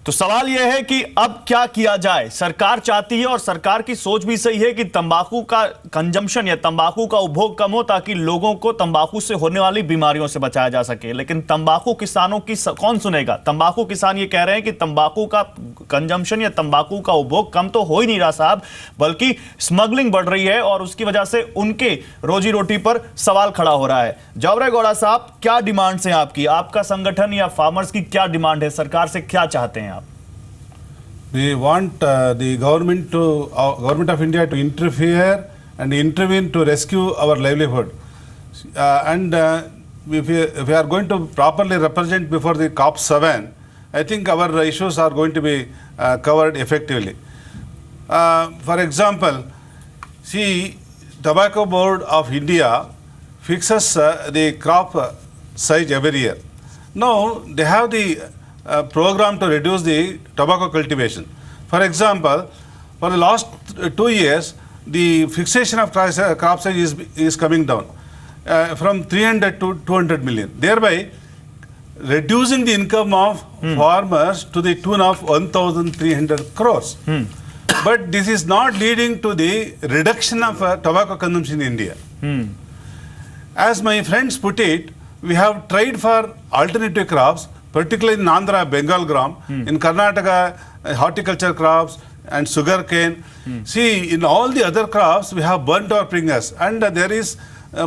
तो सवाल यह है कि अब क्या किया जाए। सरकार चाहती है और सरकार की सोच भी सही है कि तंबाकू का कंजम्पशन या तंबाकू का उपभोग कम हो ताकि लोगों को तंबाकू से होने वाली बीमारियों से बचाया जा सके। लेकिन तंबाकू किसानों की कौन सुनेगा। तंबाकू किसान ये कह रहे हैं कि तंबाकू का कंजम्पशन या तंबाकू का उपभोग कम तो हो ही नहीं रहा साहब, बल्कि स्मगलिंग बढ़ रही है और उसकी वजह से उनके रोजी रोटी पर सवाल खड़ा हो रहा है। जावरे गौड़ा साहब, क्या डिमांड्स हैं आपकी? आपका संगठन या फार्मर्स की क्या डिमांड है? सरकार से क्या चाहते हैं आप? We want the government of India to interfere and intervene to rescue our livelihood. If we are going to properly represent before the COP7, I think our issues are going to be covered effectively. For example, see, Tobacco Board of India fixes the crop size every year. Now they have the program to reduce the tobacco cultivation. For example, for the last 2 years, the fixation of crop size is coming down from 300 to 200 million, thereby reducing the income of farmers to the tune of 1,300 crores. But this is not leading to the reduction of tobacco consumption in India. As my friends put it, we have tried for alternative crops, particularly in Andhra, Bengal gram, in Karnataka, horticulture crops and sugar cane. See, in all the other crops, we have burnt our fingers, and there is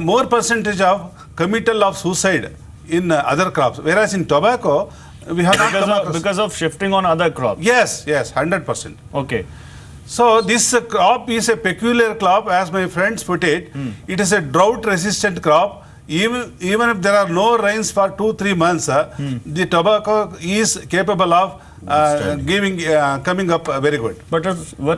more percentage of committal of suicide in other crops, whereas in tobacco, we have because of shifting on other crops. Yes, 100%. Okay. So this crop is a peculiar crop, as my friends put it. It is a drought-resistant crop. Even if there are no rains for 2-3 months, the tobacco is capable of coming up very good. But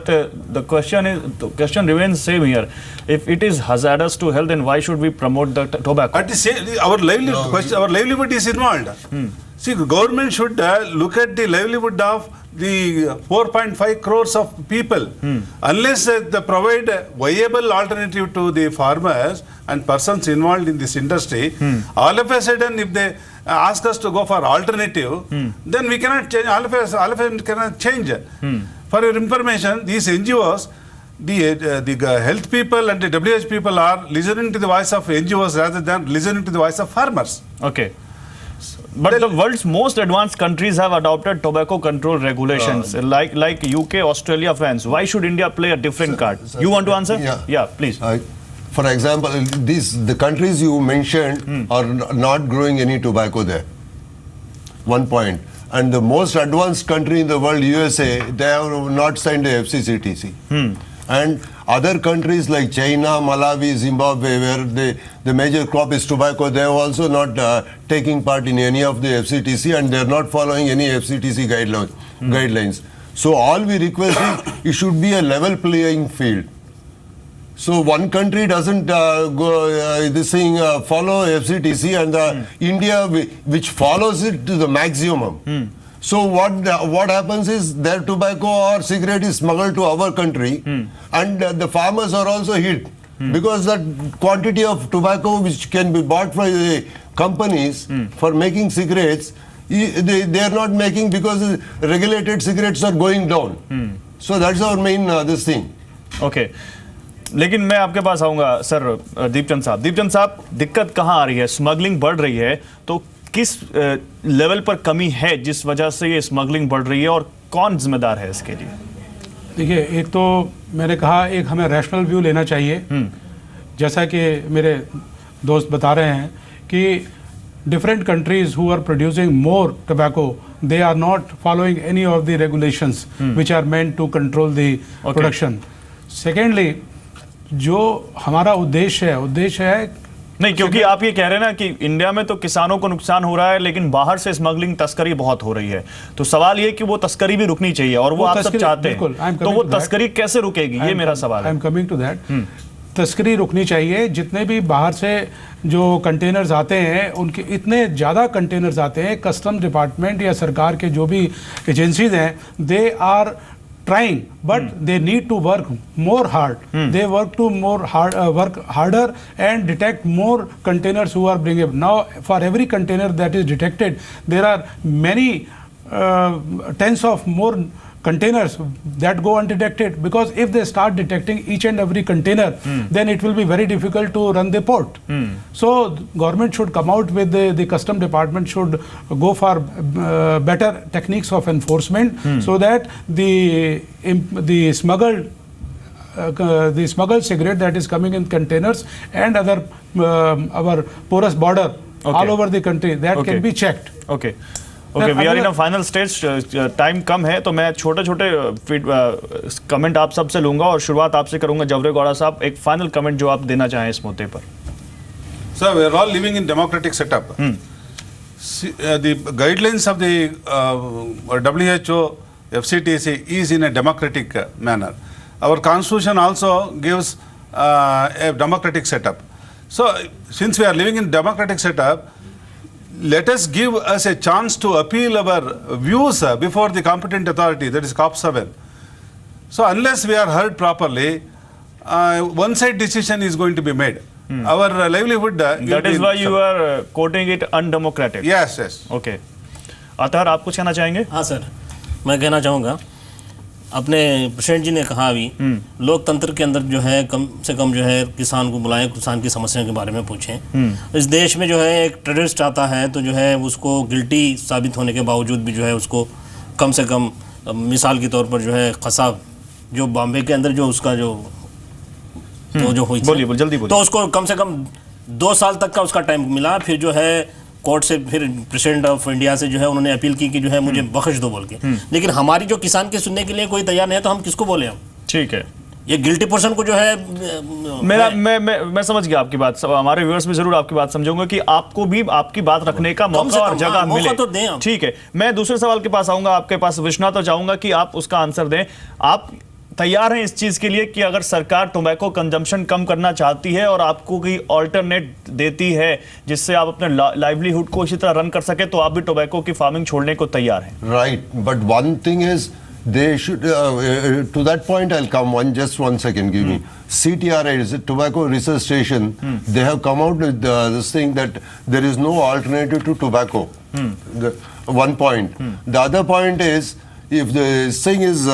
the question remains same here. If it is hazardous to health, then why should we promote the tobacco? At the same, our livelihood is involved. See, the government should look at the livelihood of the 4.5 crores of people. Unless they provide a viable alternative to the farmers and persons involved in this industry, all of a sudden, if they ask us to go for alternative, then we cannot change. All of a sudden cannot change. For your information, these NGOs, the health people and the WHO people are listening to the voice of NGOs rather than listening to the voice of farmers. Okay. But the world's most advanced countries have adopted tobacco control regulations, like UK, Australia, France. Why should India play a different card? You want to answer? Yeah, please. For example, the countries you mentioned are not growing any tobacco there. 1 point. And the most advanced country in the world, USA, they have not signed a FCCTC. And other countries like China, Malawi, Zimbabwe, where the major crop is tobacco, they are also not taking part in any of the FCTC, and they are not following any FCTC guidelines. So all we request is it should be a level playing field. So one country doesn't follow FCTC, and India, which follows it to the maximum. So what happens is their tobacco or cigarette is smuggled to our country, and the farmers are also hit because that quantity of tobacco which can be bought from the companies for making cigarettes, they are not making because regulated cigarettes are going down. So that's our main this thing. Okay. लेकिन मैं आपके पास आऊंगा sir Deepchand साहब, दिक्कत कहाँ आ रही है? Smuggling बढ़ रही है, तो किस लेवल पर कमी है जिस वजह से ये स्मगलिंग बढ़ रही है और कौन जिम्मेदार है इसके लिए? देखिए, एक तो मैंने कहा, एक हमें रैशनल व्यू लेना चाहिए। जैसा कि मेरे दोस्त बता रहे हैं कि different countries who are producing more tobacco, they are not following any of the regulations which are meant to control the production. Secondly, जो हमारा उद्देश्य है नहीं, क्योंकि आप ये कह रहे हैं ना कि इंडिया में तो किसानों को नुकसान हो रहा है, लेकिन बाहर से स्मगलिंग तस्करी बहुत हो रही है। तो सवाल ये कि वो तस्करी भी रुकनी चाहिए, और वो आप सब चाहते हैं, तो वो तस्करी कैसे रुकेगी, ये मेरा सवाल है। I am coming to that. तस्करी रुकनी चाहिए। जितने भी बाहर से जो कंटेनर्स आते हैं, उनके इतने ज़्यादा कंटेनर्स आते हैं, कस्टम डिपार्टमेंट या सरकार के जो भी एजेंसीज हैं, they are trying, but they need to work more hard. They work harder and detect more containers who are bringing. Now, for every container that is detected, there are many tens of more containers that go undetected, because if they start detecting each and every container, then it will be very difficult to run the port. So government should come out with the custom department should go for better techniques of enforcement, so that the smuggled cigarette that is coming in containers and other our porous border all over the country, that can be checked. Okay we are in a final stage, time कम है तो मैं छोटे छोटे comment आप सबसे लूंगा और शुरुआत आपसे करूंगा। जवरे गौड़ा साहब, एक फाइनल कमेंट जो आप देना चाहें इस मुद्दे पर। So we are all living in democratic setup. See, the guidelines of the WHO, FCTC is in a democratic manner. Our constitution also gives a democratic setup. So since we are living in democratic setup, let us give us a chance to appeal our views before the competent authority, that is COP 7. So unless we are heard properly, one-side decision is going to be made. Our livelihood. That is why you are quoting it undemocratic. Yes, yes. Okay. Athar, आप कुछ कहना चाहेंगे? हाँ sir, मैं कहना चाहूँगा, अपने president जी ने कहा अभी, लोकतंत्र के अंदर जो है कम से कम जो है किसान को बुलाएं, किसान की समस्याओं के बारे में पूछें। इस देश में जो है एक टेररिस्ट आता है तो जो है उसको गिल्टी साबित होने के बावजूद भी जो है उसको कम से कम, मिसाल के तौर पर जो है कसाब जो बॉम्बे के अंदर जो उसका जो तो जो हुई बोलिए, जल्दी बोलिए। तो उसको कम से कम 2 साल तक का उसका टाइम मिला। फिर जो है कोर्ट से, फिर प्रेसिडेंट ऑफ इंडिया से जो है उन्होंने अपील की कि जो है मुझे बख्श दो बोल के। लेकिन हमारी जो किसान के सुनने के लिए कोई तैयार नहीं है, तो हम किसको बोले? हम ठीक है, ये गिल्टी पर्सन को जो है मैं समझ गया आपकी बात। सब हमारे व्यूअर्स भी जरूर आपकी बात समझेंगे कि आपको भी आपकी बात रखने का मौका और जगह मिले। तो दें आप। ठीक है, मैं दूसरे सवाल के पास आऊंगा, आपके पास विश्वनाथ, तो चाहूंगा कि आप उसका आंसर दें। आप तैयार हैं इस चीज के लिए कि अगर सरकार टोबैको कंजम्पशन कम करना चाहती है और आपको कोई ऑल्टरनेट देती है जिससे आप अपने लाइवलीहुड को इसी तरह रन कर सके, तो आप भी टोबैको की फार्मिंग छोड़ने को तैयार हैं? Right, but one thing is they should. To that point, I'll come. Just one second. Give me. CTRI is a tobacco research station. They have come out with this thing that there is no alternative to tobacco. One point. The other point is, if the thing is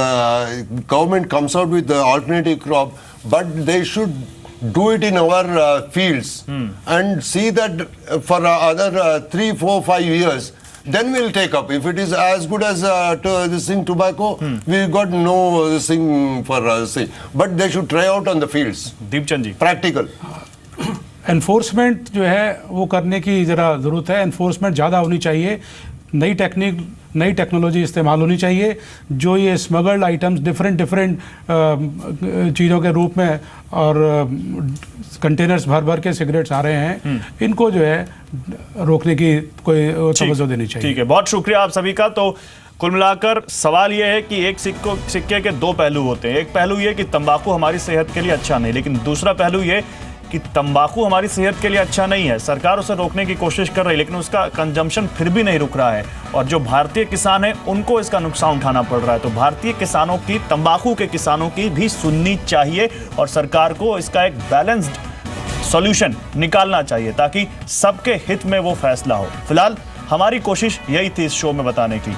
government comes out with the alternative crop, but they should do it in our fields and see that for other 3, 4, 5 years, then we'll take up. If it is as good as this thing tobacco, we got no this thing for thing. But they should try out on the fields. Deepchand ji, Practical. Enforcement जो है वो करने की ज़रा ज़रूरत है। Enforcement ज़्यादा होनी चाहिए, नई टेक्निक, नई टेक्नोलॉजी इस्तेमाल होनी चाहिए। जो ये स्मगल्ड आइटम्स डिफरेंट चीज़ों के रूप में और कंटेनर्स भर भर के सिगरेट्स आ रहे हैं, इनको जो है रोकने की कोई तवज्जो देनी चाहिए। ठीक है, बहुत शुक्रिया आप सभी का। तो कुल मिलाकर सवाल यह है कि एक सिक्के के 2 पहलू होते हैं। एक पहलू ये कि तंबाकू हमारी सेहत के लिए अच्छा नहीं, लेकिन दूसरा पहलू ये कि तंबाकू हमारी सेहत के लिए अच्छा नहीं है। सरकार उसे रोकने की कोशिश कर रही है, लेकिन उसका कंजम्पशन फिर भी नहीं रुक रहा है और जो भारतीय किसान हैं उनको इसका नुकसान उठाना पड़ रहा है। तो भारतीय किसानों की, तंबाकू के किसानों की भी सुननी चाहिए और सरकार को इसका एक बैलेंस्ड सॉल्यूशन निकालना चाहिए ताकि सबके हित में वो फैसला हो। फिलहाल हमारी कोशिश यही थी इस शो में बताने की।